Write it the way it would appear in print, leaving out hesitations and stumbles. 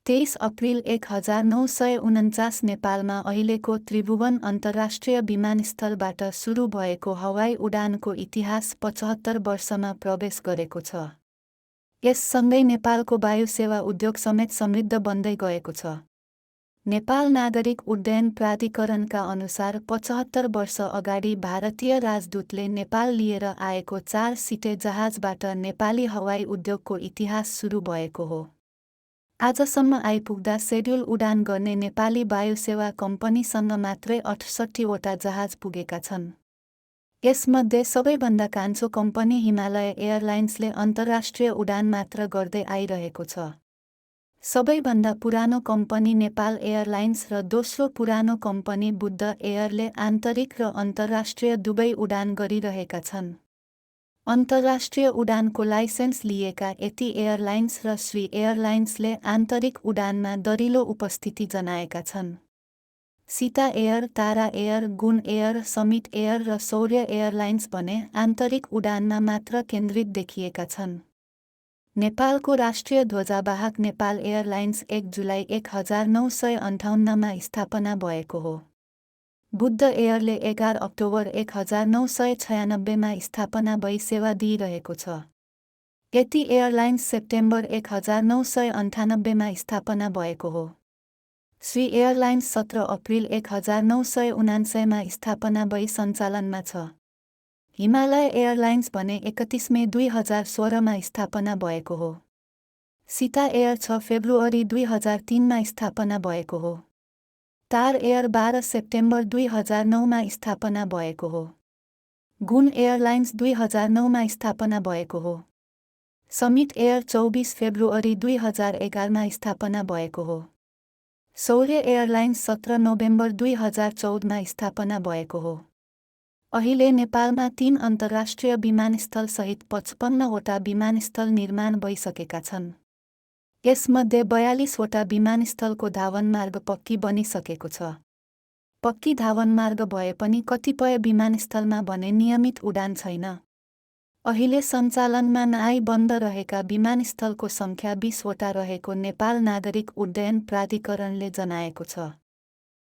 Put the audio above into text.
23 April 1949 नेपालमा अहिलेको त्रिभुवन अन्तर्राष्ट्रिय विमानस्थलबाट सुरु भएको हवाई उडानको इतिहास 75 वर्षमा प्रवेश गरेको छ। यससँगै नेपालको वायुसेवा उद्योग समेत समृद्ध बन्दै गएको छ। नेपाल नागरिक उड्डयन प्राधिकरणका अनुसार 75 वर्ष अगाडि भारतीय राजदूतले नेपाल लिएर आएको 4 सिटे जहाजबाट नेपाली हवाई उद्योगको इतिहास सुरु भएको हो। आजसम्म आइपुग्दा शेड्युल उडान गर्ने नेपाली वायुसेवा कम्पनीसँग मात्रै 68 वटा जहाज पुगेका छन्। यसमध्ये सबैभन्दा कान्छो कम्पनी हिमालय एयरलाइन्सले अन्तर्राष्ट्रिय उडान मात्र गर्दै आइरहेको छ। सबैभन्दा पुरानो कम्पनी नेपाल एयरलाइन्स र दोस्रो पुरानो कम्पनी बुद्ध एयरले आन्तरिक र अन्तर्राष्ट्रिय दुवै उडान गरिरहेका छन्। अन्तर्राष्ट्रिय उडानको लाइसेन्स लिएका यति एयरलाइन्स र श्री एयरलाइन्सले आन्तरिक उडानमा दरिलो उपस्थिति जनाएका छन्। सीता एयर, तारा एयर, गुण एयर, समिट एयर र शौर्य एयरलाइन्स भने आन्तरिक उडानमा मात्र केन्द्रित देखिएका छन्। नेपालको राष्ट्रिय ध्वजावाहक नेपाल एयरलाइन्स 1 जुलाई 1958 मा स्थापना भएको हो। बुद्ध एयरले 11 अक्टोबर 1996 मा स्थापना भई सेवा दिइरहेको छ। यति एयरलाइन्स सेप्टेम्बर 1998 मा स्थापना भएको हो। श्री एयरलाइन्स 17 अप्रिल 1979 मा स्थापना भई सञ्चालनमा छ। हिमालय एयरलाइन्स भने 31 मे 2016 मा स्थापना भएको हो। सीता एयर 6 फेब्रुअरी 2003 मा स्थापना भएको हो। तार एयर 12 सेप्टेम्बर 2009 मा स्थापना भएको हो। गुण एयरलाइन्स 2009 मा स्थापना भएको हो। समिट एयर 24 फेब्रुअरी 2011 मा स्थापना भएको हो। शौर्य एयरलाइन्स 17 नोभेम्बर 2014 मा स्थापना भएको हो। अहिले नेपालमा 3 अन्तर्राष्ट्रिय विमानस्थल सहित 55 वटा विमानस्थल निर्माण भइसकेका छन्। यसमध्ये 42 वटा विमानस्थलको धावनमार्ग पक्की बनिसकेको छ। पक्की धावनमार्ग भए पनि कतिपय विमानस्थलमा भने नियमित उडान छैन। अहिले सञ्चालनमा नआई बन्द रहेका विमानस्थलको सङ्ख्या 20 वटा रहेको नेपाल नागरिक उड्डयन प्राधिकरणले जनाएको छ।